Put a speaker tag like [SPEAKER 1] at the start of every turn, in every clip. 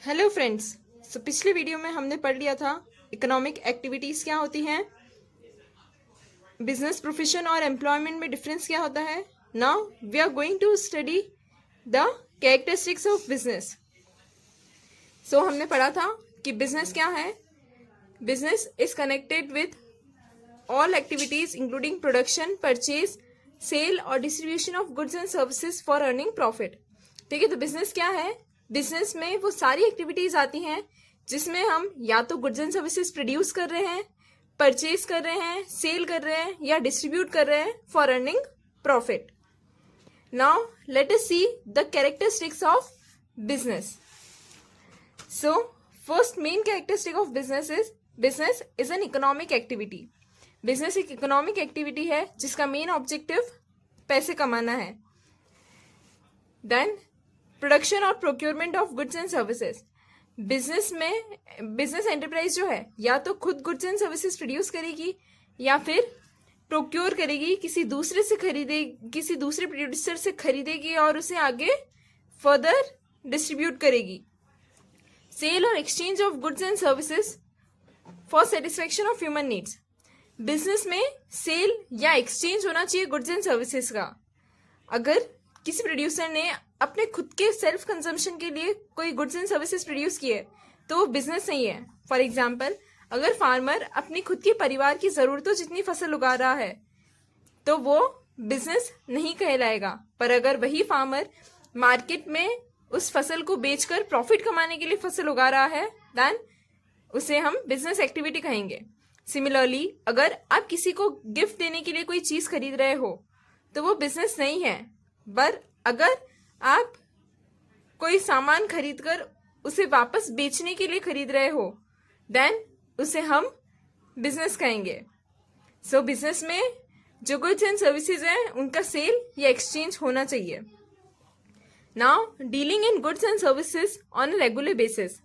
[SPEAKER 1] Hello friends. पिछले video में हमने पढ़ लिया था इकोनॉमिक एक्टिविटीज़ क्या होती हैं, बिजनेस प्रोफेशन और एम्प्लॉयमेंट में डिफरेंस क्या होता है। Now we are going to study the characteristics of business. हमने पढ़ा था कि बिजनेस क्या है। Business is connected with all activities including production, purchase, sale और distribution of goods and services for earning profit. ठीक है, तो बिजनेस क्या है। बिजनेस में वो सारी एक्टिविटीज आती हैं जिसमें हम या तो गुड्स एंड सर्विसेज प्रोड्यूस कर रहे हैं, परचेज कर रहे हैं, सेल कर रहे हैं या डिस्ट्रीब्यूट कर रहे हैं for earning profit. Now let us see the characteristics of business. So first main characteristic of business is an economic activity. Business एक इकोनॉमिक एक्टिविटी है जिसका मेन ऑब्जेक्टिव पैसे कमाना है। देन प्रोडक्शन और procurement of goods and services. Business में business enterprise जो है या तो खुद गुड्स एंड सर्विसेज प्रोड्यूस करेगी या फिर प्रोक्योर करेगी, किसी दूसरे प्रोड्यूसर से खरीदेगी और उसे आगे फर्दर डिस्ट्रीब्यूट करेगी। सेल और exchange of goods and services for satisfaction of human needs. Business में सेल या एक्सचेंज होना चाहिए गुड्स एंड सर्विसेज का। अगर किसी प्रोड्यूसर ने अपने खुद के सेल्फ कंजम्पशन के लिए कोई गुड्स एंड सर्विसेज प्रोड्यूस किए तो वो बिजनेस नहीं है। फॉर एग्जाम्पल, अगर फार्मर अपनी खुद के परिवार की जरूरतों जितनी फसल उगा रहा है तो वो बिजनेस नहीं कहलाएगा। पर अगर वही फार्मर मार्केट में उस फसल को बेचकर प्रॉफिट कमाने के लिए फसल उगा रहा है देन उसे हम बिजनेस एक्टिविटी कहेंगे। सिमिलरली, अगर आप किसी को गिफ्ट देने के लिए कोई चीज खरीद रहे हो तो वो बिजनेस नहीं है। पर अगर आप कोई सामान खरीदकर उसे वापस बेचने के लिए खरीद रहे हो देन उसे हम बिजनेस कहेंगे। बिजनेस में जो गुड्स एंड सर्विसेज हैं उनका सेल या एक्सचेंज होना चाहिए। Now dealing in goods and services on a regular basis.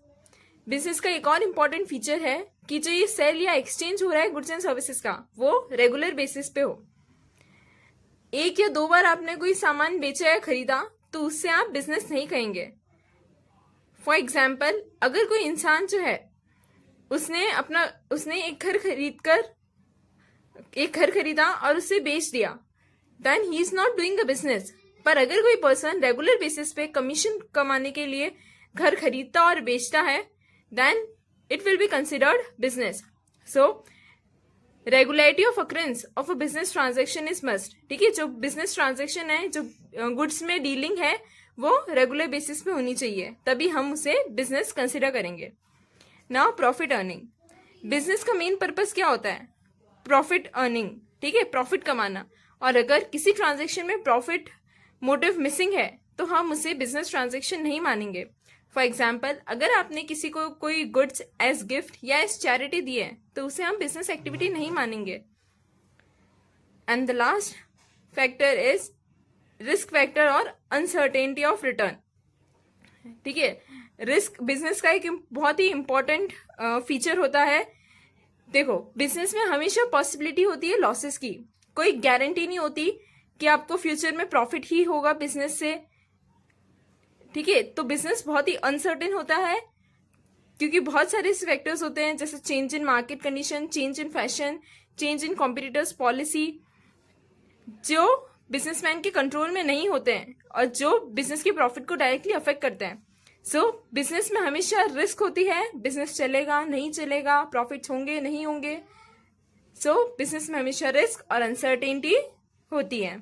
[SPEAKER 1] Business का एक और इम्पॉर्टेंट फीचर है कि जो ये सेल या एक्सचेंज हो रहा है गुड्स एंड सर्विसेज का वो रेगुलर बेसिस पे हो। एक या दो बार आपने कोई सामान बेचा या खरीदा तो उससे आप बिजनेस नहीं कहेंगे। फॉर एग्जाम्पल, अगर कोई इंसान जो है उसने एक घर खरीदा और उसे बेच दिया then he is not doing a business. पर अगर कोई पर्सन रेगुलर बेसिस पे कमीशन कमाने के लिए घर खरीदता और बेचता है then it will be considered business. Regularity of occurrence of a business transaction is must. ठीक है, जो बिजनेस ट्रांजेक्शन है, जो गुड्स में डीलिंग है वो रेगुलर बेसिस पे होनी चाहिए, तभी हम उसे बिजनेस कंसिडर करेंगे। Now profit earning. बिजनेस का मेन पर्पस क्या होता है? Profit earning. ठीक है, प्रॉफिट कमाना। और अगर किसी ट्रांजेक्शन में प्रॉफिट मोटिव मिसिंग है तो हम उसे बिजनेस ट्रांजेक्शन नहीं मानेंगे। फॉर एग्जाम्पल, अगर आपने किसी को कोई गुड्स एज गिफ्ट या एज चैरिटी दी है तो उसे हम बिजनेस एक्टिविटी नहीं मानेंगे। And the last factor is risk factor और अनसर्टेनिटी ऑफ रिटर्न। ठीक है, रिस्क बिजनेस का एक बहुत ही इंपॉर्टेंट फीचर होता है। देखो, बिजनेस में हमेशा पॉसिबिलिटी होती है लॉसेस की। कोई गारंटी नहीं होती कि आपको फ्यूचर में प्रॉफिट ही होगा बिजनेस से। ठीक है, तो बिजनेस बहुत ही अनसर्टेन होता है क्योंकि बहुत सारे फैक्टर्स होते हैं जैसे change in market condition, change in fashion, change in competitors policy, जो बिजनेसमैन के कंट्रोल में नहीं होते हैं और जो बिजनेस की प्रॉफिट को डायरेक्टली अफेक्ट करते हैं। बिजनेस में हमेशा रिस्क होती है, बिजनेस चलेगा नहीं चलेगा, प्रॉफिट्स होंगे नहीं होंगे। बिजनेस में हमेशा रिस्क और अनसर्टेनिटी होती है।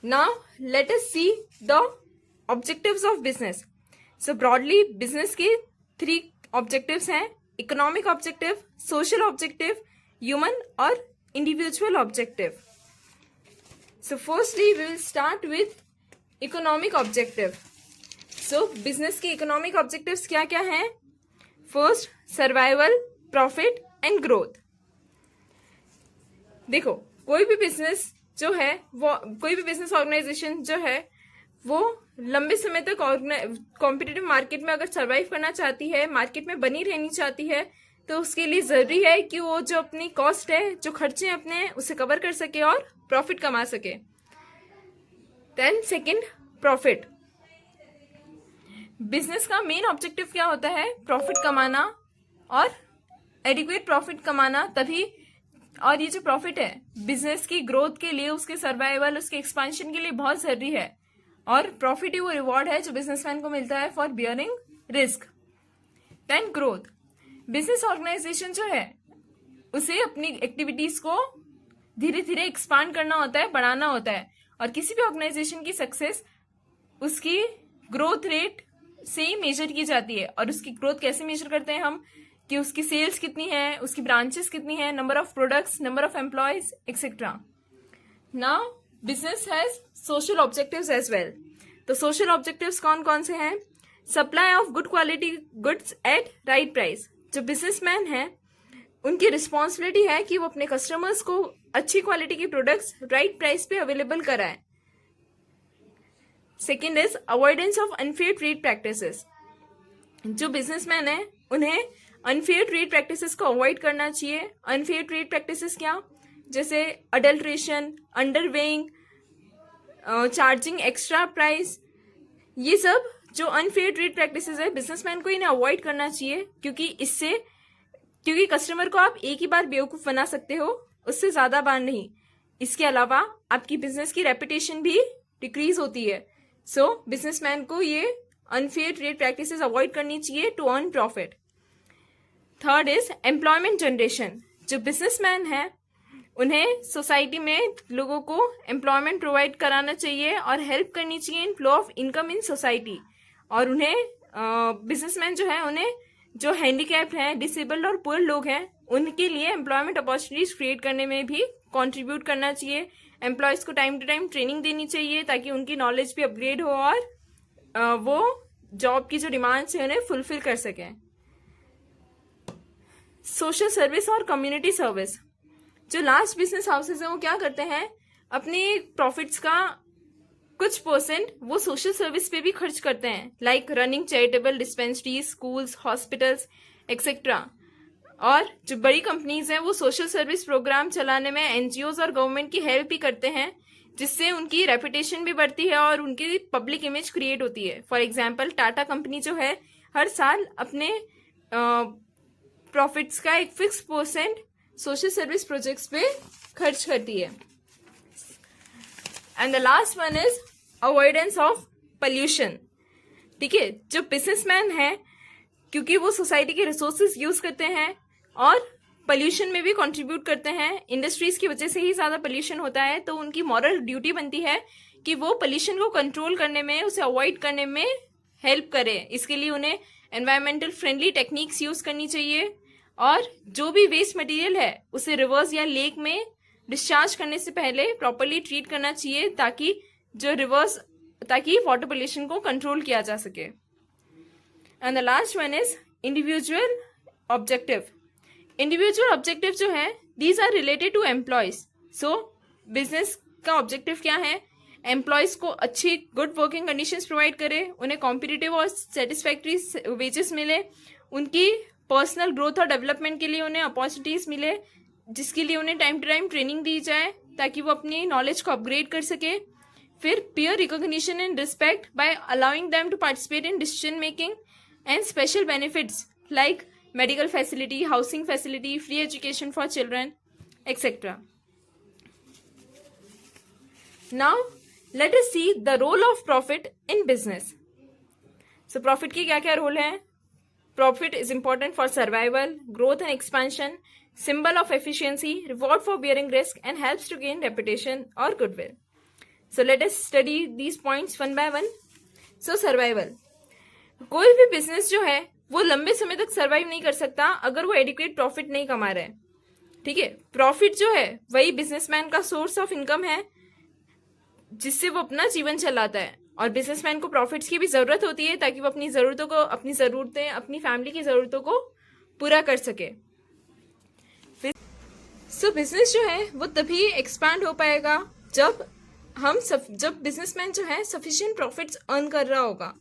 [SPEAKER 1] Now let us see the objectives of business. Broadly business के 3 objectives हैं: economic objective, social objective, human और individual objective. Firstly we will start with economic objective. business के economic objectives क्या क्या हैं? First, survival, profit and growth. देखो, कोई भी बिजनेस जो है कोई भी बिजनेस ऑर्गेनाइजेशन जो है वो लंबे समय तक कॉम्पिटिटिव मार्केट में अगर सरवाइव करना चाहती है, मार्केट में बनी रहनी चाहती है, तो उसके लिए जरूरी है कि वो जो अपनी कॉस्ट है, जो खर्चे अपने, उसे कवर कर सके और प्रॉफिट कमा सके। Then second, profit. बिजनेस का मेन ऑब्जेक्टिव क्या होता है? प्रॉफिट कमाना और एडिक्वेट प्रॉफिट कमाना। तभी, और ये जो प्रॉफिट है बिजनेस की ग्रोथ के लिए, उसके सर्वाइवल, उसके एक्सपेंशन के लिए बहुत जरूरी है। और प्रॉफिट ही वो रिवॉर्ड है जो बिजनेसमैन को मिलता है for bearing risk. Then growth. Business organisation जो है उसे अपनी एक्टिविटीज को धीरे धीरे एक्सपांड करना होता है, बढ़ाना होता है। और किसी भी ऑर्गेनाइजेशन की सक्सेस उसकी ग्रोथ रेट से ही मेजर की जाती है। और उसकी ग्रोथ कैसे मेजर करते हैं हम? कि उसकी सेल्स कितनी है, उसकी ब्रांचेस कितनी है, number of products, number of employees, etcetera. Now business has social objectives as well. तो सोशल ऑब्जेक्टिव्स कौन कौन से हैं? Supply of good quality goods at right price. जो बिजनेसमैन है उनकी रिस्पॉन्सिबिलिटी है कि वो अपने कस्टमर्स को अच्छी क्वालिटी के प्रोडक्ट्स राइट प्राइस पे अवेलेबल कराएं। Second is avoidance of unfair trade practices. जो बिजनेसमैन है उन्हें अनफेयर ट्रेड प्रैक्टिसेस को अवॉइड करना चाहिए। अनफेयर ट्रेड प्रैक्टिसेस क्या? जैसे अडल्ट्रेशन, अंडरवेइंग, चार्जिंग एक्स्ट्रा प्राइस, ये सब जो अनफेयर ट्रेड प्रैक्टिसेस है बिजनेसमैन को इन्हें अवॉइड करना चाहिए। क्योंकि कस्टमर को आप एक ही बार बेवकूफ बना सकते हो, उससे ज्यादा बार नहीं। इसके अलावा आपकी बिजनेस की रेपुटेशन भी डिक्रीज होती है। सो बिजनेसमैन को ये अनफेयर ट्रेड प्रैक्टिसेस अवॉइड करनी चाहिए to earn profit. Third is employment generation. जो बिजनेसमैन है उन्हें सोसाइटी में लोगों को एम्प्लॉयमेंट प्रोवाइड कराना चाहिए और हेल्प करनी चाहिए in flow of income in society. और उन्हें बिजनेसमैन जो है उन्हें जो हैंडीकैप्ड हैं, डिसेबल्ड और पुअर लोग हैं, उनके लिए एम्प्लॉयमेंट अपॉर्चुनिटीज क्रिएट करने में भी कंट्रीब्यूट करना चाहिए। एम्प्लॉयज को टाइम टू टाइम ट्रेनिंग देनी चाहिए ताकि उनकी नॉलेज भी अपग्रेड हो और वो जॉब की जो डिमांड्स है उन्हें फुलफिल कर सकें। सोशल सर्विस और कम्युनिटी सर्विस। जो लार्ज बिजनेस हाउसेज हैं वो क्या करते हैं? अपने प्रॉफिट्स का कुछ परसेंट वो सोशल सर्विस पे भी खर्च करते हैं, like running charitable dispensaries, schools, hospitals, etcetera. और जो बड़ी कंपनीज हैं वो सोशल सर्विस प्रोग्राम चलाने में एनजीओज और गवर्नमेंट की हेल्प भी करते हैं, जिससे उनकी रेपुटेशन भी बढ़ती है और उनकी पब्लिक इमेज क्रिएट होती है। फॉर एग्जाम्पल टाटा कंपनी जो है हर साल अपने प्रॉफिट्स का एक fix percent social service projects पे खर्च करती है। And the last one is avoidance of pollution. ठीक है, जो बिजनेसमैन है क्योंकि वो सोसाइटी के रिसोर्सेज यूज करते हैं और पॉल्यूशन में भी कंट्रीब्यूट करते हैं, इंडस्ट्रीज की वजह से ही ज्यादा पॉल्यूशन होता है, तो उनकी मॉरल ड्यूटी बनती है कि वो पॉल्यूशन को कंट्रोल करने में, उसे अवॉइड करने में हेल्प करें। इसके लिए उन्हें एनवायरमेंटल फ्रेंडली टेक्निक्स यूज करनी चाहिए और जो भी वेस्ट मटेरियल है उसे रिवर्स या लेक में डिस्चार्ज करने से पहले प्रॉपरली ट्रीट करना चाहिए ताकि वाटर पोल्यूशन को कंट्रोल किया जा सके। And the last one is individual objective. Individual objective जो है these are related to employees. So business का ऑब्जेक्टिव क्या है? एम्प्लॉयज को अच्छी गुड वर्किंग कंडीशंस प्रोवाइड करे, उन्हें कॉम्पिटिटिव और सेटिस्फैक्ट्री वेजेस मिले, उनकी पर्सनल ग्रोथ और डेवलपमेंट के लिए उन्हें अपॉर्चुनिटीज मिले, जिसके लिए उन्हें टाइम टू टाइम ट्रेनिंग दी जाए ताकि वो अपनी नॉलेज को अपग्रेड कर सके। फिर peer recognition and respect by allowing them to participate in decision making and special benefits like medical facility, housing facility, free education for children, etc. Now let us see the role of profit in business. So profit की क्या क्या role है? Profit is important for survival, growth and expansion, symbol of efficiency, reward for bearing risk, and helps to gain reputation or goodwill. So let us study these points one by one. So survival. कोई भी business जो है वो लंबे समय तक survive नहीं कर सकता अगर वो एडिक्वेट प्रॉफिट नहीं कमा रहे। ठीक है, प्रॉफिट जो है वही बिजनेसमैन का सोर्स ऑफ इनकम है जिससे वो अपना जीवन चलाता है। और बिजनेसमैन को प्रॉफिट्स की भी जरूरत होती है ताकि वो अपनी जरूरतें, अपनी फैमिली की जरूरतों को पूरा कर सके। सो बिजनेस जो है वो तभी एक्सपैंड हो पाएगा जब बिजनेसमैन जो है सफिशिएंट प्रॉफिट्स अर्न कर रहा होगा।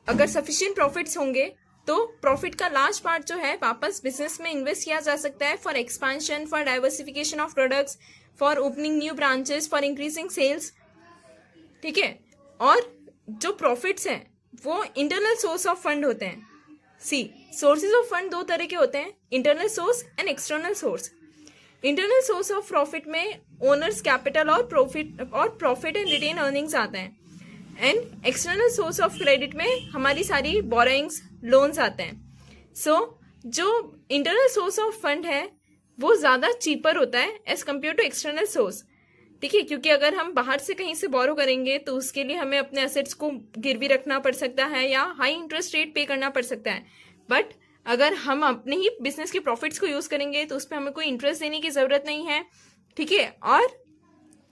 [SPEAKER 1] अगर सफिशिएंट प्रॉफिट्स होंगे तो प्रॉफिट का लार्ज पार्ट जो है वापस बिजनेस में इन्वेस्ट किया जा सकता है for expansion, for diversification of products, for opening new branches, for increasing sales. ठीक है, और जो प्रॉफिट्स हैं वो इंटरनल सोर्स ऑफ फंड होते हैं। सी, सोर्सेज ऑफ फंड दो तरह के होते हैं, internal source and external source. Internal source of profit में ओनर्स कैपिटल और प्रॉफिट एंड रिटेन अर्निंग्स आते हैं, and external source of credit में हमारी सारी बोरोइंग्स, लोन्स आते हैं। सो जो इंटरनल सोर्स ऑफ फंड है वो ज़्यादा चीपर होता है as compare to external source, ठीक है, क्योंकि अगर हम बाहर से कहीं से बोरो करेंगे तो उसके लिए हमें अपने एसेट्स को गिरवी रखना पड़ सकता है या हाई इंटरेस्ट रेट पे करना पड़ सकता है। बट अगर हम अपने ही बिजनेस के प्रॉफिट्स को यूज करेंगे तो उस पर हमें कोई इंटरेस्ट देने की जरूरत नहीं है, ठीक है, और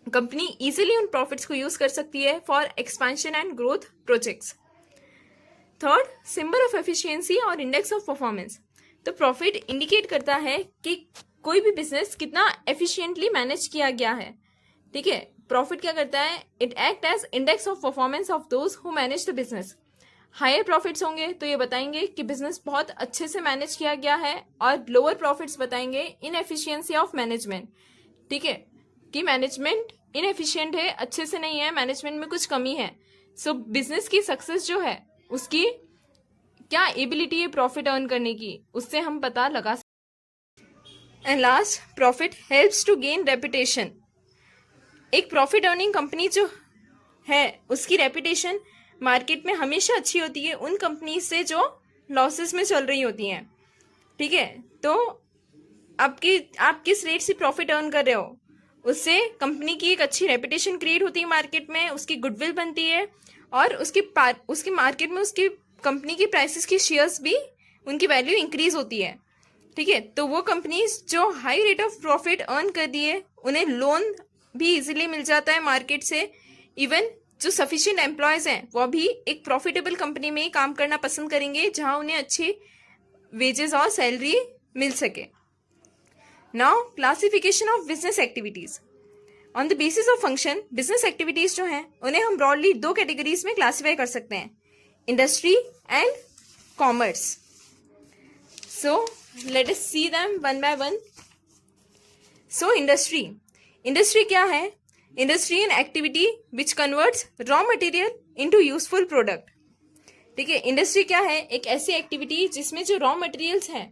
[SPEAKER 1] कंपनी इजीली उन प्रॉफिट्स को यूज कर सकती है for expansion and growth projects. Third, symbol of efficiency और इंडेक्स ऑफ परफॉर्मेंस। तो प्रॉफिट इंडिकेट करता है कि कोई भी बिजनेस कितना एफिशिएंटली मैनेज किया गया है, ठीक है। प्रॉफिट क्या करता है, it act as index of performance of those who manage the business. Higher profits होंगे तो ये बताएंगे कि बिजनेस बहुत अच्छे से मैनेज किया गया है, और लोअर प्रॉफिट्स बताएंगे इनएफिशिएंसी ऑफ मैनेजमेंट, ठीक है, कि मैनेजमेंट इनएफिशिएंट है, अच्छे से नहीं है, मैनेजमेंट में कुछ कमी है। सो बिजनेस की सक्सेस जो है उसकी क्या एबिलिटी है प्रॉफिट अर्न करने की, उससे हम पता लगा सकते। And last, profit helps to gain reputation. एक प्रॉफिट अर्निंग कंपनी जो है उसकी रेपुटेशन मार्केट में हमेशा अच्छी होती है उन कंपनी से जो लॉसेस में चल रही होती हैं, ठीक है। तो आप किस रेट से प्रॉफिट अर्न कर रहे हो उससे कंपनी की एक अच्छी रेपुटेशन क्रिएट होती है मार्केट में, उसकी गुडविल बनती है, और उसकी मार्केट में उसकी कंपनी की प्राइसेस की शेयर्स भी उनकी वैल्यू इंक्रीज होती है, ठीक है। तो वो कंपनीज जो high rate of profit earn कर दिए उन्हें लोन भी इजीली मिल जाता है मार्केट से। इवन जो सफिशिएंट एम्प्लॉयज हैं वो भी एक प्रॉफिटेबल कंपनी में ही काम करना पसंद करेंगे जहां उन्हें अच्छी वेजेस और सैलरी मिल सके। Now, classification of business activities. On the basis of function, business activities जो हैं उन्हें हम ब्रॉडली दो कैटेगरीज में क्लासीफाई कर सकते हैं, industry and commerce. So let us see them one by one. So industry क्या है? Industry an activity which converts raw material into useful product, ठीक है। इंडस्ट्री क्या है? एक ऐसी एक्टिविटी जिसमें जो रॉ मटेरियल्स हैं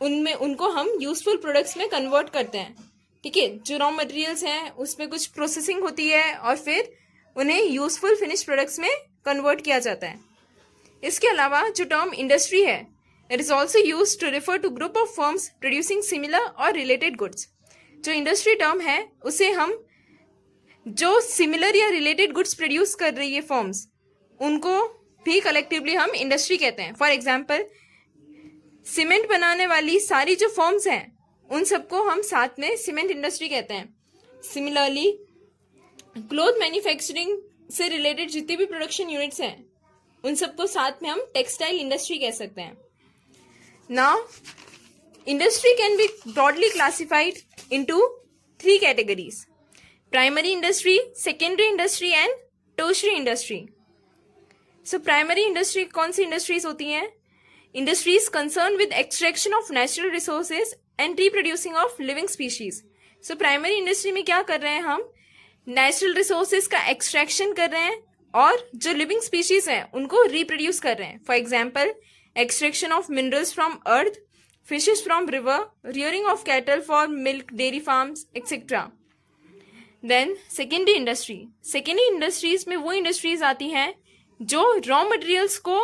[SPEAKER 1] उनको हम यूजफुल प्रोडक्ट्स में कन्वर्ट करते हैं, ठीक है। जो रॉ मटेरियल्स हैं उसमें कुछ प्रोसेसिंग होती है और फिर उन्हें यूजफुल फिनिश प्रोडक्ट्स में कन्वर्ट किया जाता है। इसके अलावा जो टर्म इंडस्ट्री है, it is also use to refer to group of firms producing similar और रिलेटेड गुड्स। जो इंडस्ट्री टर्म है उसे हम जो सिमिलर या रिलेटेड गुड्स प्रोड्यूस कर रही है फर्म्स, उनको भी कलेक्टिवली हम इंडस्ट्री कहते हैं। फॉर एग्जाम्पल, सीमेंट बनाने वाली सारी जो फर्म्स हैं उन सबको हम साथ में सीमेंट इंडस्ट्री कहते हैं। सिमिलरली, क्लोथ मैन्युफैक्चरिंग से रिलेटेड जितने भी प्रोडक्शन यूनिट्स हैं उन सबको साथ में हम टेक्सटाइल इंडस्ट्री कह सकते हैं। Now, industry can be broadly classified into three categories: primary industry, secondary industry and tertiary industry. So primary industry कौन सी industries होती हैं? Industries concerned with extraction of natural resources and reproducing of living species. So primary industry में क्या कर रहे हैं हम? Natural resources का extraction कर रहे हैं और जो living species हैं उनको reproduce कर रहे हैं। For example, extraction of minerals from earth, fishes from river, rearing of cattle for milk, dairy farms, etc. Then secondary industry. Secondary industries में वो industries आती हैं जो raw materials को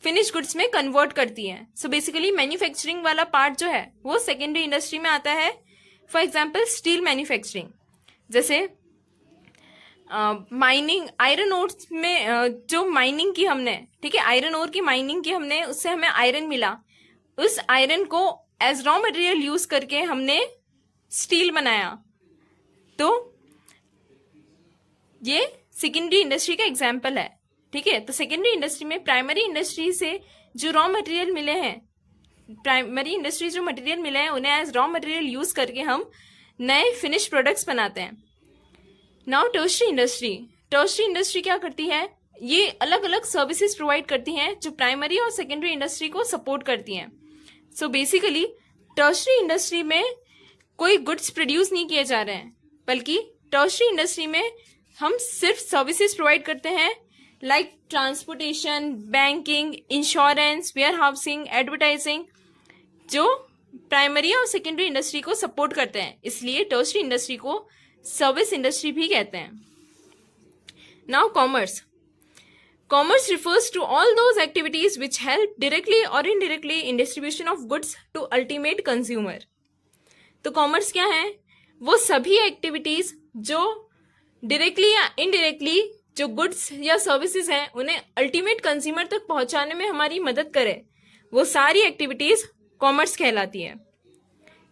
[SPEAKER 1] फिनिश गुड्स में कन्वर्ट करती हैं। सो बेसिकली मैन्युफैक्चरिंग वाला पार्ट जो है वो सेकेंडरी इंडस्ट्री में आता है। फॉर एग्जाम्पल, स्टील मैन्युफैक्चरिंग, जैसे माइनिंग, आयरन ओर में जो माइनिंग की हमने, ठीक है, आयरन ओर की माइनिंग की हमने, उससे हमें आयरन मिला, उस आयरन को एज रॉ मटेरियल यूज करके हमने स्टील बनाया, तो ये सेकेंडरी इंडस्ट्री का एग्जाम्पल है, ठीक है। तो सेकेंडरी इंडस्ट्री में प्राइमरी इंडस्ट्री से जो रॉ मटेरियल मिले हैं, प्राइमरी इंडस्ट्री जो मटेरियल मिले हैं उन्हें एज रॉ मटेरियल यूज करके हम नए फिनिश प्रोडक्ट्स बनाते हैं। Now tertiary industry. Tertiary industry क्या करती है? ये अलग अलग सर्विसेज प्रोवाइड करती हैं जो प्राइमरी और सेकेंडरी इंडस्ट्री को सपोर्ट करती हैं। सो बेसिकली टर्शरी इंडस्ट्री में कोई गुड्स प्रोड्यूस नहीं किए जा रहे हैं, बल्कि टर्शरी इंडस्ट्री में हम सिर्फ सर्विसेज प्रोवाइड करते हैं like transportation, banking, insurance, warehousing, advertising, जो प्राइमरी और सेकेंडरी इंडस्ट्री को सपोर्ट करते हैं, इसलिए टर्शरी इंडस्ट्री को सर्विस इंडस्ट्री भी कहते हैं. Now commerce. Commerce refers to all those activities which help directly or indirectly in distribution of goods to ultimate consumer. तो कॉमर्स क्या है? वो सभी एक्टिविटीज जो डायरेक्टली या इनडायरेक्टली जो गुड्स या सर्विसेज हैं उन्हें अल्टीमेट कंज्यूमर तक पहुंचाने में हमारी मदद करे, वो सारी एक्टिविटीज कॉमर्स कहलाती है.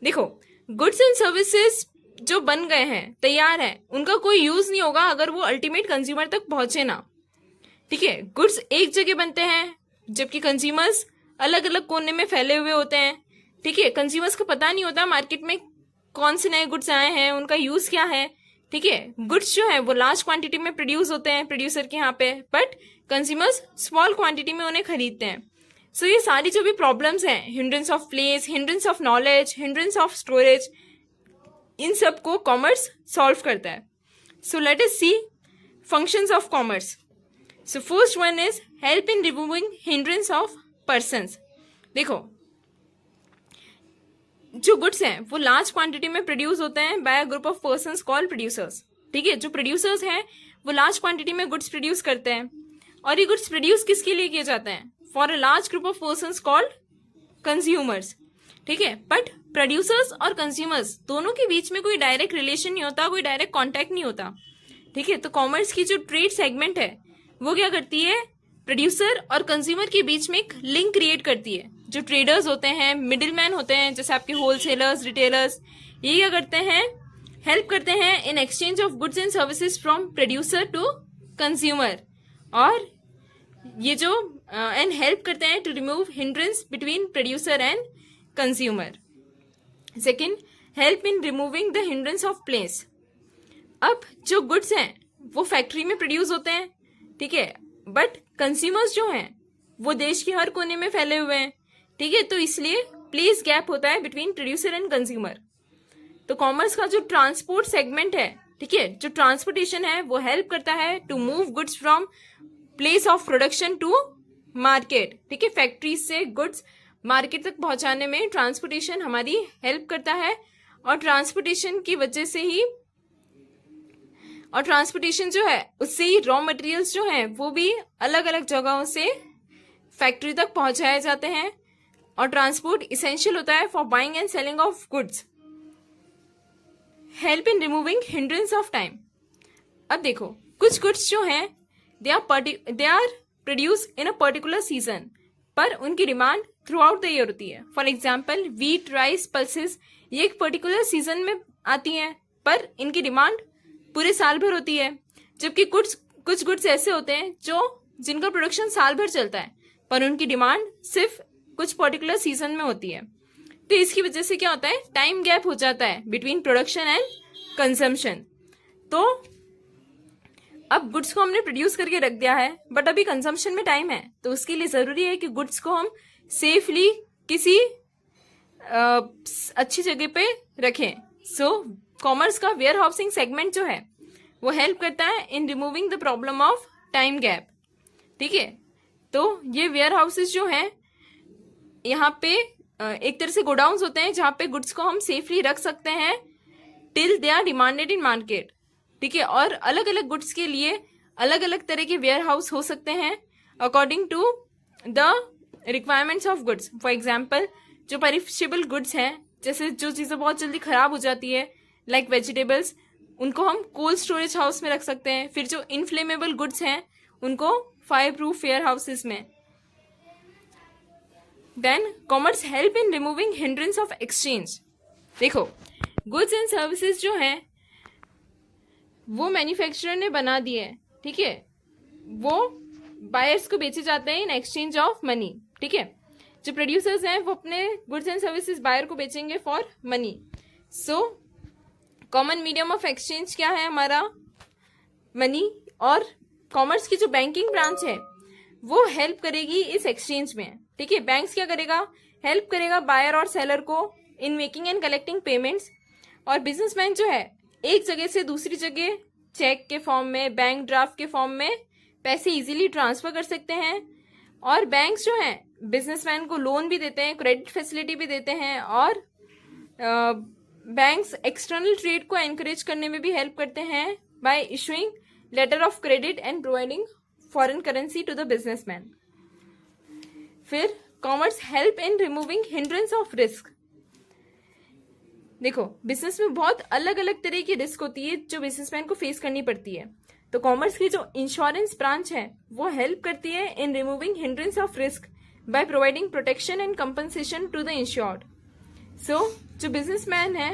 [SPEAKER 1] देखो, गुड्स एंड सर्विसेज जो बन गए हैं, तैयार हैं, उनका कोई यूज नहीं होगा अगर वो अल्टीमेट कंज्यूमर तक पहुंचे ना. ठीक है, गुड्स एक जगह बनते हैं जबकि कंज्यूमर्स अलग अलग कोने में फैले हुए होते हैं. ठीक है, कंज्यूमर्स को पता नहीं होता मार्केट में कौन से नए गुड्स आए हैं, उनका यूज क्या है. ठीक है, गुड्स जो है वो लार्ज क्वांटिटी में प्रोड्यूस होते हैं प्रोड्यूसर के यहाँ पे, बट कंज्यूमर्स स्मॉल क्वांटिटी में उन्हें खरीदते हैं. सो ये सारी जो भी प्रॉब्लम्स हैं, hindrance of place, hindrance of knowledge, hindrance of storage, इन सब को कॉमर्स सॉल्व करता है. So let us see functions of commerce. So first one is help in removing hindrance of persons. देखो, जो गुड्स हैं वो लार्ज क्वांटिटी में प्रोड्यूस होते हैं by a group of persons called producers. ठीक है, जो प्रोड्यूसर्स हैं वो लार्ज क्वांटिटी में गुड्स प्रोड्यूस करते हैं, और ये गुड्स प्रोड्यूस किसके लिए किए जाते हैं? For a large group of persons called consumers. ठीक है, बट प्रोड्यूसर्स और कंज्यूमर्स दोनों के बीच में कोई डायरेक्ट रिलेशन नहीं होता, कोई डायरेक्ट कॉन्टैक्ट नहीं होता. ठीक है, तो कॉमर्स की जो ट्रेड सेगमेंट है वो क्या करती है? प्रोड्यूसर और कंज्यूमर के बीच में एक लिंक क्रिएट करती है. जो ट्रेडर्स होते हैं, मिडिल मैन होते हैं, जैसे आपके होलसेलर्स, रिटेलर्स, ये क्या करते हैं? हेल्प करते हैं in exchange of goods and services from producer to consumer, और ये जो एंड हेल्प करते हैं to remove hindrance between producer and consumer. Second, help in removing the hindrance of place. अब जो गुड्स हैं वो फैक्ट्री में प्रोड्यूस होते हैं, ठीक है, बट कंज्यूमर्स जो हैं वो देश के हर कोने में फैले हुए हैं. ठीक है, तो इसलिए प्लेस गैप होता है बिटवीन प्रोड्यूसर एंड कंज्यूमर. तो कॉमर्स का जो ट्रांसपोर्ट सेगमेंट है, ठीक है, जो ट्रांसपोर्टेशन है, वो हेल्प करता है to move goods from place of production to market. ठीक है, फैक्ट्री से गुड्स मार्केट तक पहुंचाने में ट्रांसपोर्टेशन हमारी हेल्प करता है, और ट्रांसपोर्टेशन की वजह से ही, और ट्रांसपोर्टेशन जो है उससे ही रॉ मटेरियल्स जो हैं वो भी अलग अलग जगहों से फैक्ट्री तक पहुंचाए जाते हैं, और ट्रांसपोर्ट इसेंशियल होता है for buying and selling of goods. Help in removing hindrance of time. अब देखो, कुछ गुड्स जो हैं they are produce in a particular season, पर उनकी demand throughout the year होती है. For example, wheat, rice, pulses, ये एक पर्टिकुलर सीजन में आती हैं, पर इनकी डिमांड पूरे साल भर होती है. जबकि कुछ गुड्स ऐसे होते हैं जिनका प्रोडक्शन साल भर चलता है, पर उनकी डिमांड सिर्फ कुछ पर्टिकुलर सीजन में होती है. तो इसकी वजह से क्या होता है? टाइम गैप हो जाता है बिटवीन प्रोडक्शन एंड कंजम्पशन. तो अब गुड्स को हमने प्रोड्यूस करके रख दिया है, बट अभी कंजम्पशन में टाइम है, तो उसके लिए जरूरी है कि गुड्स को हम सेफली किसी अच्छी जगह पे रखें. सो कॉमर्स का वेयर हाउसिंग सेगमेंट जो है वो हेल्प करता है in removing the problem of time gap. ठीक है, तो ये वेयर हाउसेज जो हैं, यहाँ पे एक तरह से गोडाउन्स होते हैं जहाँ पे गुड्स को हम सेफली रख सकते हैं till they are demanded in market. ठीक है, और अलग अलग गुड्स के लिए अलग अलग तरह के वेयर हाउस हो सकते हैं according to the requirements of goods. For example, जो पेरिशेबल गुड्स हैं, जैसे जो चीज़ें बहुत जल्दी खराब हो जाती है लाइक वेजिटेबल्स, उनको हम कोल्ड स्टोरेज हाउस में रख सकते हैं. फिर जो इनफ्लेमेबल गुड्स हैं उनको फायर प्रूफ वेयर हाउसेस में. Then commerce help in removing hindrance of exchange. देखो, गुड्स एंड सर्विसेज जो हैं वो मैन्युफैक्चरर ने बना दिए हैं. ठीक है, वो बायर्स को बेचे जाते हैं इन एक्सचेंज ऑफ मनी. ठीक है, जो प्रोड्यूसर्स हैं वो अपने गुड्स एंड सर्विसेज बायर को बेचेंगे for money. So common medium of exchange क्या है? हमारा मनी. और कॉमर्स की जो बैंकिंग ब्रांच है वो हेल्प करेगी इस एक्सचेंज में. ठीक है, बैंक्स क्या करेगा? हेल्प करेगा बायर और सेलर को in making and collecting payments. और बिजनेसमैन जो है एक जगह से दूसरी जगह चेक के फॉर्म में, बैंक ड्राफ्ट के फॉर्म में पैसे इजीली ट्रांसफर कर सकते हैं, और बैंक्स जो हैं बिजनेसमैन को लोन भी देते हैं, क्रेडिट फैसिलिटी भी देते हैं, और बैंक्स एक्सटर्नल ट्रेड को एनकरेज करने में भी हेल्प करते हैं by issuing letter of credit and providing foreign currency to the businessman. फिर commerce help in removing hindrance of risk. देखो, बिजनेस में बहुत अलग अलग तरह की रिस्क होती है जो बिजनेसमैन को फेस करनी पड़ती है। तो कॉमर्स की जो इंश्योरेंस ब्रांच है वो हेल्प करती है in removing hindrance of risk by providing protection and compensation to the insured. So जो बिजनेसमैन है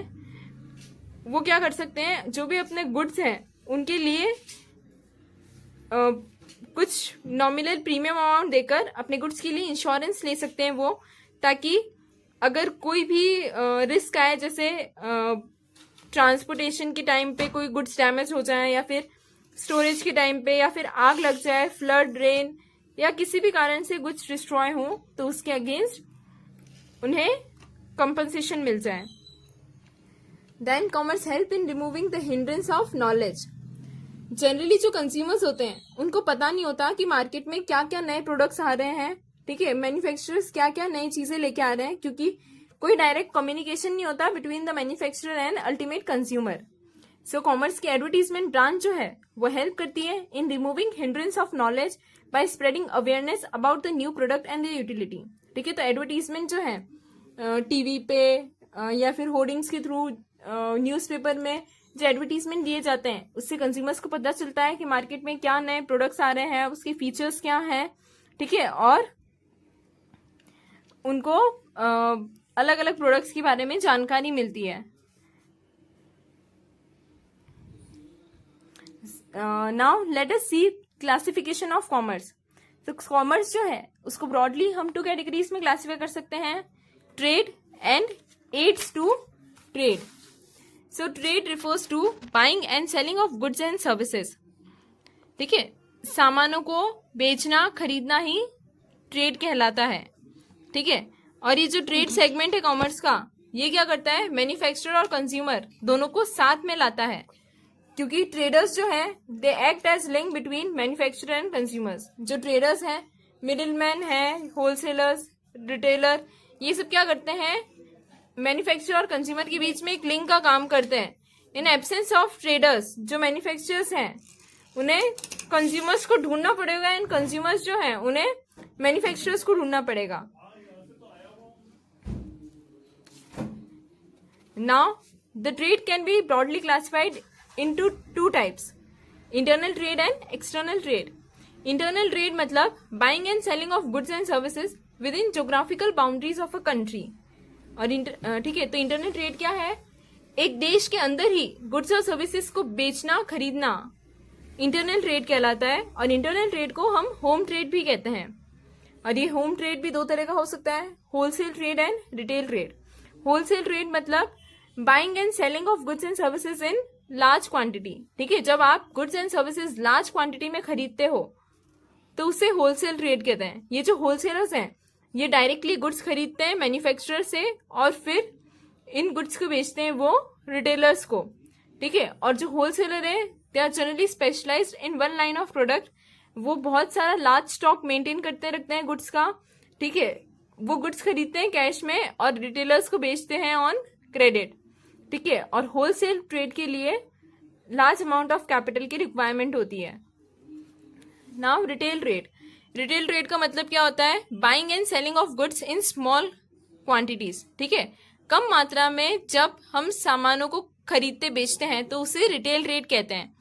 [SPEAKER 1] वो क्या कर सकते हैं, जो भी अपने गुड्स हैं उनके लिए कुछ नॉमिनल प्रीमियम अमाउंट देकर अपने गुड्स के लिए इंश्योरेंस ले सकते हैं वो, ताकि अगर कोई भी रिस्क आए, जैसे ट्रांसपोर्टेशन के टाइम पे कोई गुड्स डैमेज हो जाए, या फिर स्टोरेज के टाइम पे, या फिर आग लग जाए, फ्लड, रेन, या किसी भी कारण से गुड्स डिस्ट्रॉय हो, तो उसके अगेंस्ट उन्हें कंपनसेशन मिल जाए। Then commerce help in removing the hindrance of knowledge. Generally जो कंज्यूमर्स होते हैं उनको पता नहीं होता कि मार्केट में क्या क्या नए प्रोडक्ट्स आ रहे हैं, ठीक है, मैन्युफैक्चरर्स क्या क्या नई चीजें लेके आ रहे हैं, क्योंकि कोई डायरेक्ट कम्युनिकेशन नहीं होता between the manufacturer and ultimate consumer. So commerce की एडवर्टीजमेंट ब्रांच जो है वो हेल्प करती है in removing hindrance of knowledge by spreading awareness about the new product and the utility. ठीक है, तो एडवर्टीजमेंट जो है टीवी पे या फिर होर्डिंग्स के थ्रू, न्यूज़पेपर में जो एडवर्टीजमेंट दिए जाते हैं, उससे कंज्यूमर्स को पता चलता है कि मार्केट में क्या नए प्रोडक्ट्स आ रहे हैं, उसके फीचर्स क्या हैं, ठीक है, और उनको अलग अलग प्रोडक्ट्स के बारे में जानकारी मिलती है। Now let us see classification of commerce. तो कॉमर्स जो है उसको ब्रॉडली हम 2 कैटेगरीज में क्लासीफाई कर सकते हैं, trade and aids to trade. So trade refers to buying and selling of goods and services. ठीक है, सामानों को बेचना खरीदना ही ट्रेड कहलाता है। ठीक है, और ये जो ट्रेड सेगमेंट है कॉमर्स का, ये क्या करता है, मैन्युफैक्चरर और कंज्यूमर दोनों को साथ में लाता है, क्योंकि ट्रेडर्स जो है they act as link between manufacturer and consumers. जो ट्रेडर्स हैं, मिडिलमैन है, होलसेलर्स, रिटेलर, ये सब क्या करते हैं, मैन्युफैक्चरर और कंज्यूमर के बीच में एक लिंक का काम करते हैं। इन एब्सेंस ऑफ ट्रेडर्स, जो मैन्युफैक्चरर्स हैं उन्हें कंज्यूमर्स को ढूंढना पड़ेगा, एंड कंज्यूमर्स जो हैं उन्हें मैन्युफैक्चरर्स को ढूंढना पड़ेगा। Now the trade can be broadly classified into 2 types, internal trade and external trade. Internal trade मतलब buying and selling of goods and services within geographical boundaries of a country. और ठीक है, तो इंटरनल ट्रेड क्या है, एक देश के अंदर ही गुड्स और सर्विसेज को बेचना खरीदना इंटरनल ट्रेड कहलाता है। और इंटरनल ट्रेड को हम होम ट्रेड भी कहते हैं। और ये होम ट्रेड भी 2 तरह का हो सकता है, wholesale trade and retail trade. Wholesale trade मतलब buying and selling of goods and services in large quantity. ठीक है, जब आप goods and services large quantity में खरीदते हो तो उसे होलसेल ट्रेड कहते हैं। ये जो होलसेलर्स हैं ये डायरेक्टली गुड्स खरीदते हैं मैन्युफैक्चरर से, और फिर इन गुड्स को बेचते हैं वो रिटेलर्स को। ठीक है, और जो होलसेलर है they are generally specialised in one line of product. वो बहुत सारा लार्ज स्टॉक मेंटेन करते रखते हैं गुड्स का। ठीक है, वो गुड्स खरीदते हैं कैश में और रिटेलर्स को बेचते हैं ऑन क्रेडिट। ठीक है, और होलसेल ट्रेड के लिए लार्ज अमाउंट ऑफ कैपिटल की रिक्वायरमेंट होती है। Now retail trade. Retail trade का मतलब क्या होता है, buying and selling of goods in small quantities. ठीक है, कम मात्रा में जब हम सामानों को खरीदते बेचते हैं तो उसे रिटेल ट्रेड कहते हैं।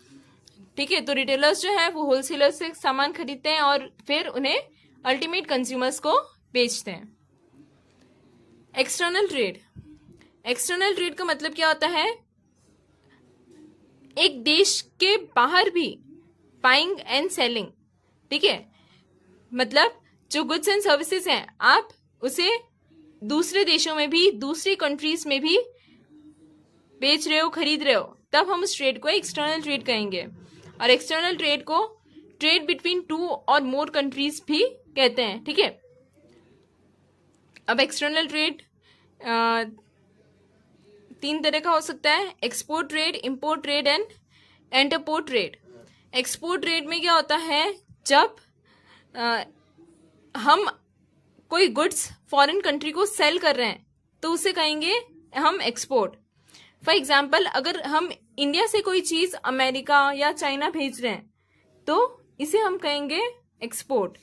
[SPEAKER 1] ठीक है, तो रिटेलर्स जो है वो होलसेलर्स से सामान खरीदते हैं और फिर उन्हें अल्टीमेट कंज्यूमर्स को बेचते हैं। External trade. एक्सटर्नल ट्रेड का मतलब क्या होता है, एक देश के बाहर भी बाइंग एंड सेलिंग। ठीक है, मतलब जो गुड्स एंड सर्विसेज हैं आप उसे दूसरे देशों में भी, दूसरी कंट्रीज में भी बेच रहे हो, खरीद रहे हो, तब हम उस ट्रेड को एक्सटर्नल ट्रेड कहेंगे। और एक्सटर्नल ट्रेड को ट्रेड बिटवीन 2 और मोर कंट्रीज भी कहते हैं। ठीक है, अब एक्सटर्नल ट्रेड 3 तरह का हो सकता है, export trade, import trade and entrepot trade. Export trade में क्या होता है, जब हम कोई गुड्स फॉरेन कंट्री को सेल कर रहे हैं तो उसे कहेंगे हम एक्सपोर्ट। फॉर एग्जाम्पल, अगर हम इंडिया से कोई चीज अमेरिका या चाइना भेज रहे हैं तो इसे हम कहेंगे export.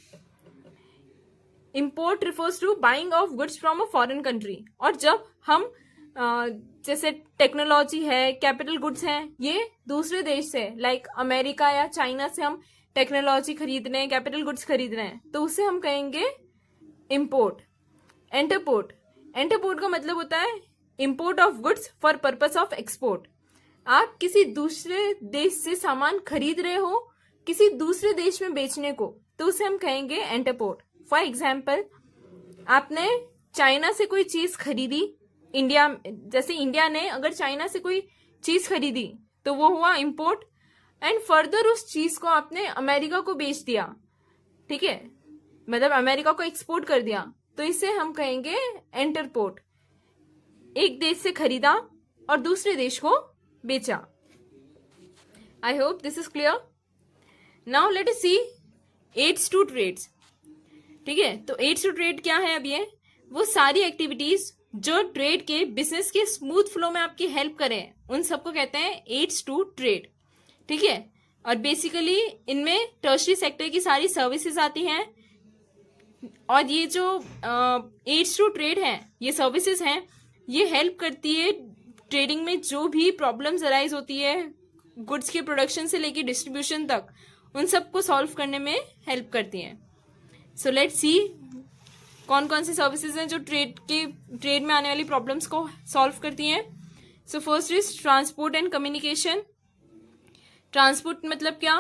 [SPEAKER 1] Import refers to buying of goods from a foreign country. और जब हम जैसे टेक्नोलॉजी है, कैपिटल गुड्स हैं, ये दूसरे देश से लाइक अमेरिका या चाइना से हम टेक्नोलॉजी खरीद रहे हैं, कैपिटल गुड्स खरीद रहे हैं, तो उसे हम कहेंगे इम्पोर्ट। एंटरपोर्ट, एंटरपोर्ट का मतलब होता है import of goods for purpose of export. आप किसी दूसरे देश से सामान खरीद रहे हो किसी दूसरे देश में बेचने को, तो उसे हम कहेंगे एंटरपोर्ट। फॉर एग्जाम्पल, आपने चाइना से कोई चीज खरीदी, इंडिया जैसे इंडिया ने अगर चाइना से कोई चीज खरीदी तो वो हुआ इम्पोर्ट, एंड फर्दर उस चीज को आपने अमेरिका को बेच दिया, ठीक है, मतलब अमेरिका को एक्सपोर्ट कर दिया, तो इसे हम कहेंगे एंटरपोर्ट। एक देश से खरीदा और दूसरे देश को बेचा। I hope this is clear. Now let us see aids to trades. ठीक है, तो एड्स टू ट्रेड क्या है? अब ये वो सारी एक्टिविटीज जो ट्रेड के बिजनेस के स्मूथ फ्लो में आपकी हेल्प करें, उन सबको कहते हैं एड्स टू ट्रेड। ठीक है, और बेसिकली इनमें टर्शरी सेक्टर की सारी सर्विसेज आती हैं, और ये जो एड्स टू ट्रेड है, ये सर्विसेज हैं, ये हेल्प करती है ट्रेडिंग में जो भी प्रॉब्लम्स अराइज होती है गुड्स के प्रोडक्शन से लेके डिस्ट्रीब्यूशन तक, उन सबको सॉल्व करने में हेल्प करती हैं। सो लेट्स सी कौन कौन सी सर्विसेज हैं जो ट्रेड में आने वाली प्रॉब्लम्स को सॉल्व करती हैं। So first is transport and communication. Transport मतलब क्या?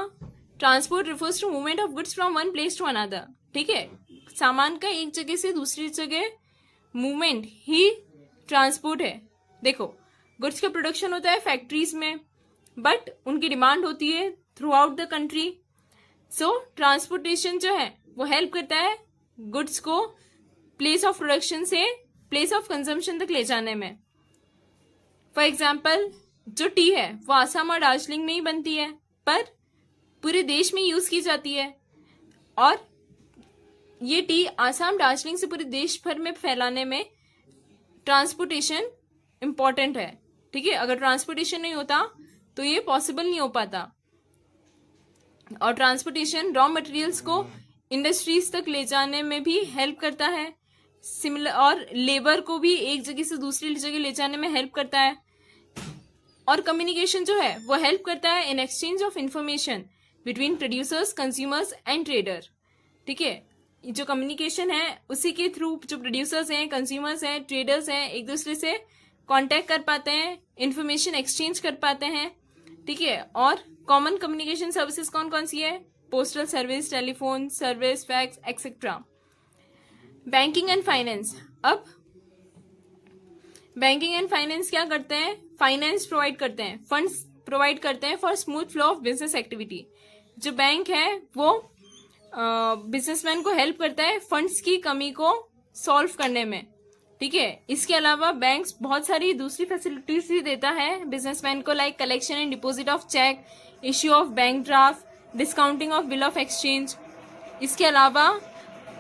[SPEAKER 1] Transport refers to movement of goods from one place to another. ठीक है, सामान का एक जगह से दूसरी जगह मूवमेंट ही ट्रांसपोर्ट है। देखो, गुड्स का प्रोडक्शन होता है फैक्ट्रीज में, बट उनकी डिमांड होती है through out the country. So transportation जो है वो हेल्प करता है गुड्स को प्लेस ऑफ प्रोडक्शन से प्लेस ऑफ कंजम्पशन तक ले जाने में। फॉर एग्जाम्पल, जो टी है वो आसाम और दार्जिलिंग में ही बनती है, पर पूरे देश में यूज की जाती है, और ये टी आसाम दार्जिलिंग से पूरे देश भर में फैलाने में ट्रांसपोर्टेशन इंपॉर्टेंट है। ठीक है, अगर ट्रांसपोर्टेशन नहीं होता तो ये पॉसिबल नहीं हो पाता। और ट्रांसपोर्टेशन रॉ मटेरियल्स को इंडस्ट्रीज तक ले जाने में भी हेल्प करता है, सिमिलर, और लेबर को भी एक जगह से दूसरी जगह ले जाने में हेल्प करता है। और कम्युनिकेशन जो है वो हेल्प करता है इन exchange of information between producers, consumers and trader. ठीक है, जो कम्युनिकेशन है उसी के थ्रू जो प्रोड्यूसर्स हैं, कंज्यूमर्स हैं, ट्रेडर्स हैं, एक दूसरे से कांटेक्ट कर पाते हैं, इंफॉर्मेशन एक्सचेंज कर पाते हैं। ठीक है, और कॉमन कम्युनिकेशन सर्विसेज कौन कौन सी है? Postal service, telephone service, fax etcetera. Banking and finance. अब बैंकिंग एंड फाइनेंस क्या करते हैं? फाइनेंस प्रोवाइड करते हैं, फंड्स प्रोवाइड करते हैं for smooth flow of business activity. जो बैंक है वो बिजनेसमैन को हेल्प करता है फंड्स की कमी को सॉल्व करने में। ठीक है, इसके अलावा बैंक्स बहुत सारी दूसरी फैसिलिटीज भी देता है बिजनेसमैन को, like collection and deposit of cheque, issue of bank draft, discounting of bill of exchange. इसके अलावा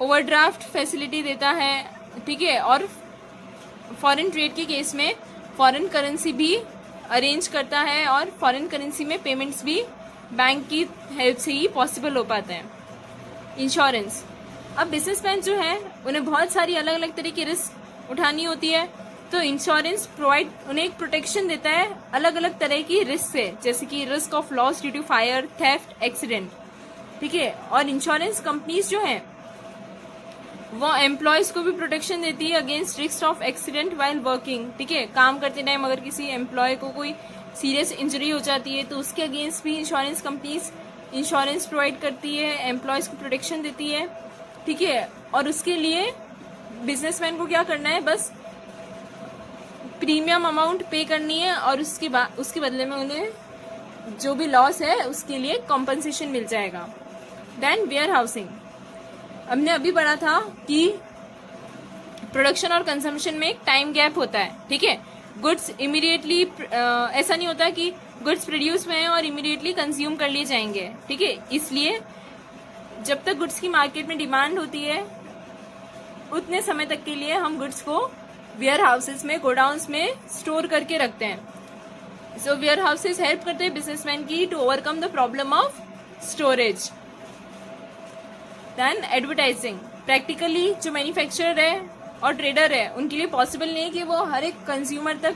[SPEAKER 1] ओवरड्राफ्ट फैसिलिटी देता है। ठीक है, और फॉरेन ट्रेड के केस में फॉरेन करेंसी भी अरेंज करता है, और फॉरेन करेंसी में पेमेंट्स भी बैंक की हेल्प से ही पॉसिबल हो पाते हैं। इंश्योरेंस। अब बिजनेसमैन जो है उन्हें बहुत सारी अलग अलग तरह की रिस्क उठानी होती है, तो इंश्योरेंस प्रोवाइड उन्हें एक प्रोटेक्शन देता है अलग अलग तरह की रिस्क से, जैसे कि risk of loss due to fire, theft, accident. ठीक है, और इंश्योरेंस कंपनीज जो है वो एम्प्लॉयज को भी प्रोटेक्शन देती है against risk of accident while working. ठीक है, काम करते टाइम अगर किसी एम्प्लॉय को कोई सीरियस इंजरी हो जाती है तो उसके अगेंस्ट भी इंश्योरेंस कंपनीज इंश्योरेंस प्रोवाइड करती है, एम्प्लॉयज को प्रोटेक्शन देती है। ठीक है, और उसके लिए बिजनेसमैन को क्या करना है? बस प्रीमियम अमाउंट पे करनी है, और उसके बदले में उन्हें जो भी लॉस है उसके लिए कॉम्पनसेशन मिल जाएगा। Then warehousing. हमने अभी पढ़ा था कि प्रोडक्शन और कंजम्पशन में एक टाइम गैप होता है। ठीक है, गुड्स इमीडिएटली ऐसा नहीं होता कि गुड्स प्रोड्यूस हुए हैं और इमीडिएटली कंज्यूम कर लिए जाएंगे। ठीक है, इसलिए जब तक गुड्स की मार्केट में डिमांड होती है उतने समय तक के लिए हम गुड्स को वेयर हाउसेस में, गोडाउन्स में स्टोर करके रखते हैं। सो वेयर हाउसेस हेल्प करते हैं बिजनेसमैन की to overcome the problem of storage. Then advertising, practically जो मैन्युफैक्चरर है और ट्रेडर है उनके लिए पॉसिबल नहीं है कि वो हर एक कंज्यूमर तक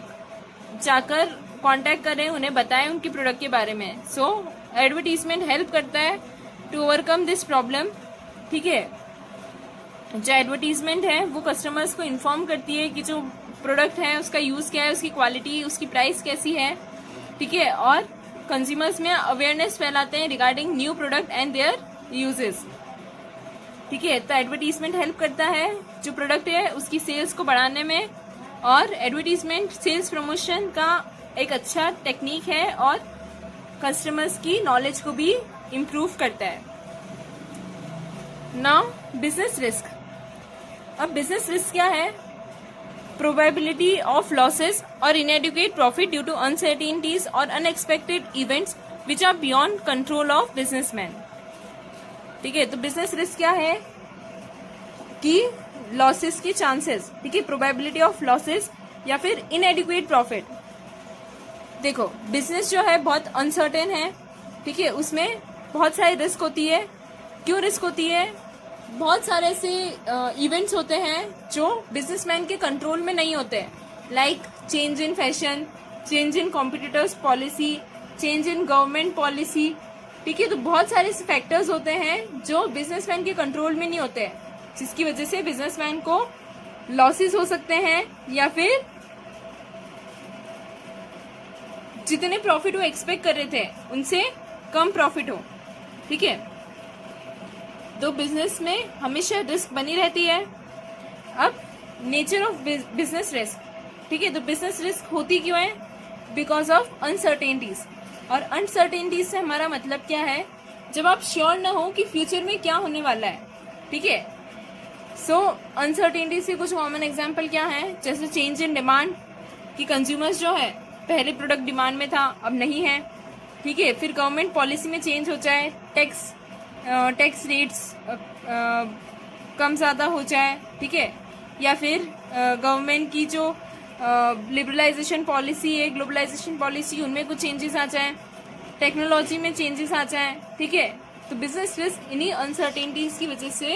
[SPEAKER 1] जाकर कांटेक्ट करें, उन्हें बताएं उनके प्रोडक्ट के बारे में। सो एडवर्टीजमेंट हेल्प करता है टू ओवरकम दिस प्रॉब्लम। ठीक है, जो एडवर्टीजमेंट है वो कस्टमर्स को इन्फॉर्म करती है कि जो प्रोडक्ट है उसका यूज क्या है, उसकी क्वालिटी, उसकी प्राइस कैसी है। ठीक है, और कंज्यूमर्स में अवेयरनेस फैलाते हैं regarding new product and there uses. ठीक है, तो एडवर्टीजमेंट हेल्प करता है जो प्रोडक्ट है उसकी सेल्स को बढ़ाने में, और एडवर्टीजमेंट सेल्स प्रमोशन का एक अच्छा टेक्निक है और कस्टमर्स की नॉलेज को भी इम्प्रूव करता है। Now business risk. अब बिजनेस रिस्क क्या है? प्रोबेबिलिटी ऑफ लॉसेस और inadequate profit due to uncertainties और unexpected events which are beyond control of businessman. ठीक है, तो बिजनेस रिस्क क्या है कि लॉसेस के चांसेस, ठीक है, प्रोबेबिलिटी ऑफ लॉसेस या फिर इनएडिक्वेट प्रॉफिट। देखो, बिजनेस जो है बहुत अनसर्टेन है, ठीक है, उसमें बहुत सारी रिस्क होती है। क्यों रिस्क होती है? बहुत सारे ऐसे इवेंट्स होते हैं जो बिजनेसमैन के कंट्रोल में नहीं होते, like change in fashion, change in competitors policy, change in government policy. ठीक है, तो बहुत सारे ऐसे फैक्टर्स होते हैं जो बिजनेसमैन के कंट्रोल में नहीं होते, जिसकी वजह से बिजनेसमैन को लॉसेस हो सकते हैं या फिर जितने प्रॉफिट वो एक्सपेक्ट कर रहे थे उनसे कम प्रॉफिट हो। ठीक है, तो बिजनेस में हमेशा रिस्क बनी रहती है। अब नेचर ऑफ बिजनेस रिस्क, ठीक है, तो बिजनेस रिस्क होती क्यों है? Because of uncertainties. और अनसर्टेनिटीज से हमारा मतलब क्या है? जब आप श्योर ना हो कि फ्यूचर में क्या होने वाला है। ठीक है, सो अनसर्टेनिटीज के कुछ कॉमन एग्जाम्पल क्या है? जैसे चेंज इन डिमांड, कि कंज्यूमर्स जो है पहले प्रोडक्ट डिमांड में था अब नहीं है। ठीक है, फिर गवर्नमेंट पॉलिसी में चेंज हो जाए, टैक्स रेट्स कम ज़्यादा हो जाए। ठीक है, या फिर गवर्नमेंट की जो लिबरलाइजेशन पॉलिसी है, ग्लोबलाइजेशन पॉलिसी, उनमें कुछ चेंजेस आ जाए, टेक्नोलॉजी में चेंजेस आ जाए। ठीक है, तो बिजनेस रिस्क इन्हीं अनसर्टेनिटीज की वजह से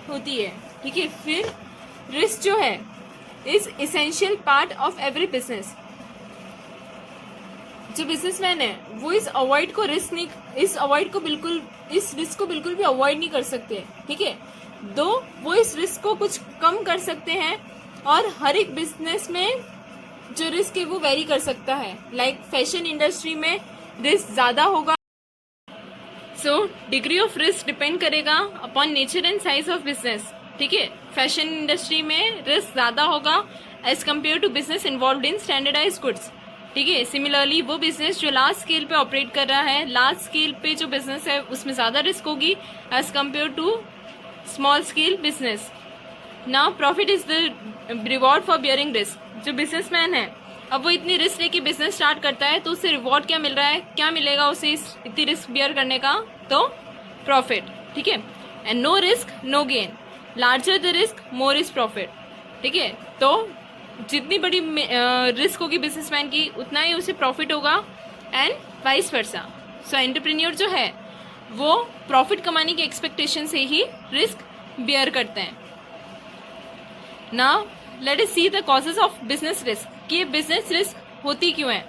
[SPEAKER 1] होती है। ठीक है, फिर रिस्क जो है is essential part of every business. जो बिजनेसमैन है वो इस रिस्क को बिल्कुल भी अवॉइड नहीं कर सकते। ठीक है, दो वो इस रिस्क को कुछ कम कर सकते हैं, और हर एक बिजनेस में जो रिस्क है वो वेरी कर सकता है। लाइक फैशन इंडस्ट्री में रिस्क ज्यादा होगा, so degree of risk depend करेगा upon nature and size of business. ठीक है, फैशन इंडस्ट्री में रिस्क ज्यादा होगा as compare to business involved in standardised goods. ठीक है, सिमिलरली वो बिजनेस जो लार्ज स्केल पे ऑपरेट कर रहा है, लार्ज स्केल पे जो बिजनेस है उसमें ज्यादा रिस्क होगी as compare to small scale business. Now profit is the reward for bearing risk. जो बिजनेसमैन है अब वो इतनी रिस्क लेके बिजनेस स्टार्ट करता है, तो उससे रिवॉर्ड क्या मिल रहा है? क्या मिलेगा उसे इतनी रिस्क बियर करने का? तो प्रॉफिट। ठीक है, and no risk no gain, larger the risk more is profit. ठीक है, तो जितनी बड़ी रिस्क होगी बिजनेसमैन की उतना ही उसे प्रॉफिट होगा, and vice versa. So entrepreneur जो है वो प्रॉफिट कमाने की एक्सपेक्टेशन से ही रिस्क बियर करते हैं। Now let us see the causes of business risk, कि बिजनेस रिस्क होती क्यों है।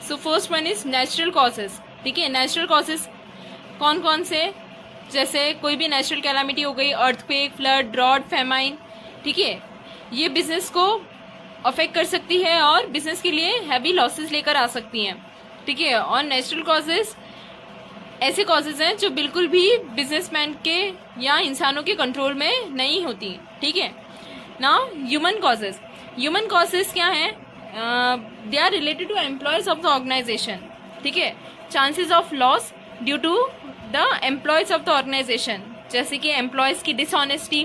[SPEAKER 1] So first one is natural causes. ठीक है, नेचुरल कॉजेज कौन कौन से? जैसे कोई भी नेचुरल कैलामिटी हो गई, अर्थक्वेक, फ्लड, ड्रॉट, फेमाइन। ठीक है, ये बिजनेस को अफेक्ट कर सकती है और बिजनेस के लिए हैवी लॉसेस लेकर आ सकती हैं। ठीक है, और नेचुरल कॉजेज ऐसे कॉजेज हैं जो बिल्कुल भी बिजनेसमैन के या इंसानों के कंट्रोल में नहीं होती। ठीक है, now human causes. Human causes क्या है? They are related to employees of the organisation. ठीक है, chances of loss due to the employees of the organisation, जैसे कि एम्प्लॉयज की डिसऑनेस्टी,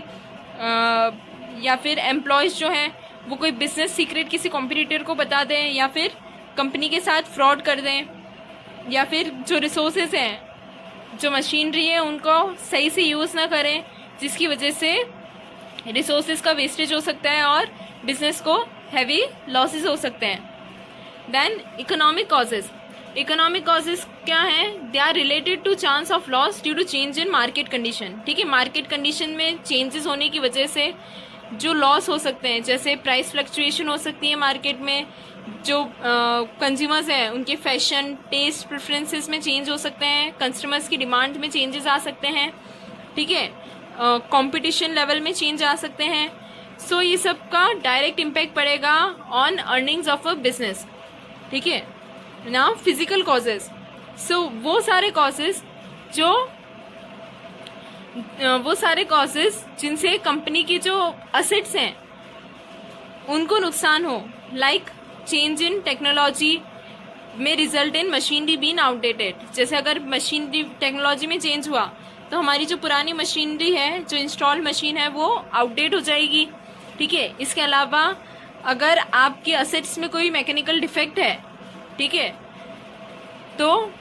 [SPEAKER 1] या फिर एम्प्लॉयज जो हैं वो कोई बिजनेस सीक्रेट किसी कॉम्पिटिटर को बता दें, या फिर कंपनी के साथ फ्रॉड कर दें, या फिर जो रिसोर्सेज हैं जो मशीनरी है उनको सही से यूज़ ना करें, जिसकी वजह से रिसोर्सेज का वेस्टेज हो सकता है और बिजनेस को हैवी लॉसेस हो सकते हैं। Then economic causes. Economic causes क्या है? They are related to chance of loss due to change in market condition. ठीक है, मार्केट कंडीशन में चेंजेस होने की वजह से जो लॉस हो सकते हैं, जैसे प्राइस फ्लक्चुएशन हो सकती है मार्केट में, जो कंज्यूमर्स हैं उनके फैशन टेस्ट प्रेफरेंसेस में चेंज हो सकते हैं, कस्टमर्स की डिमांड में चेंजेस आ सकते हैं। ठीक है, कंपटीशन लेवल में चेंज आ सकते हैं। सो ये सब का डायरेक्ट इम्पैक्ट पड़ेगा on earnings of a business. ठीक है ना। Physical causes. सो वो सारे कॉजेज जिनसे कंपनी की जो असेट्स हैं उनको नुकसान हो, like change in technology may result in machinery been outdated. जैसे अगर मशीनरी टेक्नोलॉजी में चेंज हुआ तो हमारी जो पुरानी मशीनरी है, जो इंस्टॉल मशीन है, वो आउटडेट हो जाएगी। ठीक है, इसके अलावा अगर आपके असेट्स में कोई मैकेनिकल डिफेक्ट है, ठीक है, तो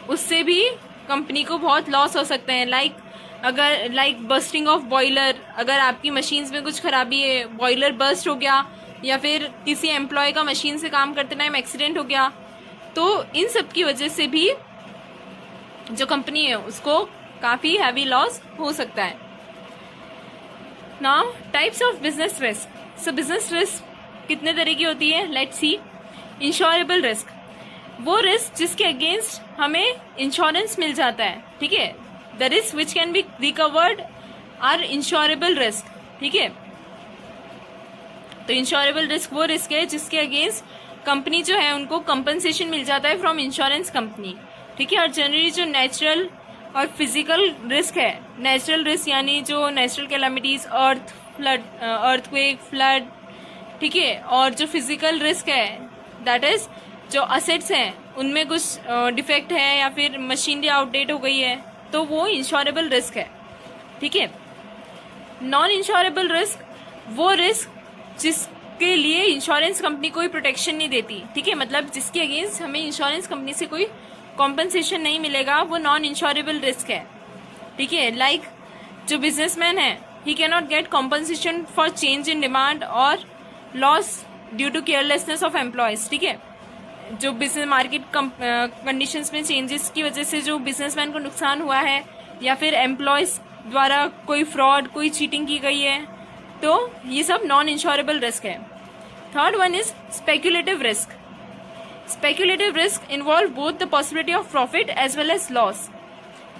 [SPEAKER 1] उससे भी कंपनी को बहुत लॉस हो सकते हैं। Like bursting of boiler. अगर आपकी मशीन्स में कुछ खराबी है, बॉयलर बस्ट हो गया, या फिर किसी एम्प्लॉय का मशीन से काम करते टाइम एक्सीडेंट हो गया, तो इन सब की वजह से भी जो कंपनी है उसको काफ़ी हैवी लॉस हो सकता है। Now types of business risk. So business risk कितने तरह की होती है? Let's see. इंश्योरेबल रिस्क, वो रिस्क जिसके अगेंस्ट हमें इंश्योरेंस मिल जाता है। ठीक है, the risk which can be recovered are insurable risk. ठीक है, तो इंश्योरेबल रिस्क वो रिस्क है जिसके अगेंस्ट कंपनी जो है उनको कंपनसेशन मिल जाता है फ्रॉम इंश्योरेंस कंपनी। ठीक है, और जनरली जो नेचुरल और फिजिकल रिस्क है, नेचुरल रिस्क यानी जो नेचुरल कैलामिटीज, अर्थक्वेक, फ्लड, ठीक है, और जो फिजिकल रिस्क है दैट इज जो असेट्स हैं उनमें कुछ डिफेक्ट है या फिर मशीनरी आउटडेट हो गई है, तो वो इंश्योरेबल रिस्क है। ठीक है, नॉन इंश्योरेबल रिस्क वो रिस्क जिसके लिए इंश्योरेंस कंपनी कोई प्रोटेक्शन नहीं देती। ठीक है, मतलब जिसके अगेंस्ट हमें इंश्योरेंस कंपनी से कोई कॉम्पनसेशन नहीं मिलेगा, वो नॉन इंश्योरेबल रिस्क है। ठीक है, लाइक जो बिजनेसमैन है, he can not get compensation for change in demand और loss due to carelessness of employees. ठीक है, जो बिजनेस मार्केट कंडीशंस में चेंजेस की वजह से जो बिजनेसमैन को नुकसान हुआ है, या फिर एम्प्लॉयज द्वारा कोई फ्रॉड, कोई चीटिंग की गई है, तो ये सब नॉन इंश्योरेबल रिस्क है। Third one is speculative risk. Speculative risk involve both the possibility of profit as well as loss.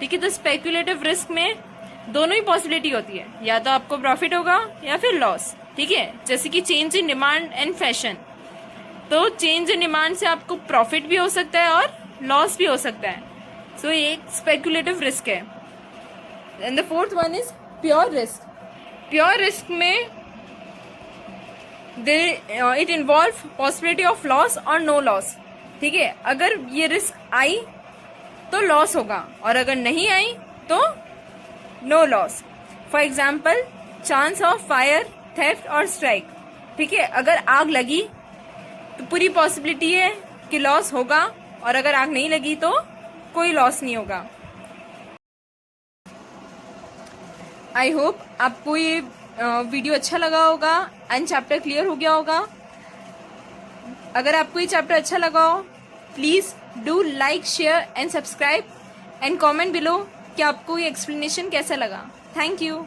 [SPEAKER 1] ठीक है, तो स्पेक्यूलेटिव रिस्क में दोनों ही पॉसिबिलिटी होती है, या तो आपको प्रॉफिट होगा या फिर लॉस। ठीक है, जैसे कि change in demand and fashion, तो चेंज इन डिमांड से आपको प्रॉफिट भी हो सकता है और लॉस भी हो सकता है। सो ये एक स्पेक्यूलेटिव रिस्क है। And the fourth one is pure risk. Pure risk में it involve possibility of loss और नो लॉस। ठीक है, अगर ये रिस्क आई तो लॉस होगा, और अगर नहीं आई तो no loss. For example, chance of fire, theft और स्ट्राइक। ठीक है, अगर आग लगी तो पूरी पॉसिबिलिटी है कि लॉस होगा, और अगर आग नहीं लगी तो कोई लॉस नहीं होगा। आई होप आपको ये वीडियो अच्छा लगा होगा एंड चैप्टर क्लियर हो गया होगा। अगर आपको ये चैप्टर अच्छा लगा हो, please do like, share and subscribe and comment below कि आपको ये एक्सप्लेनेशन कैसा लगा। Thank you.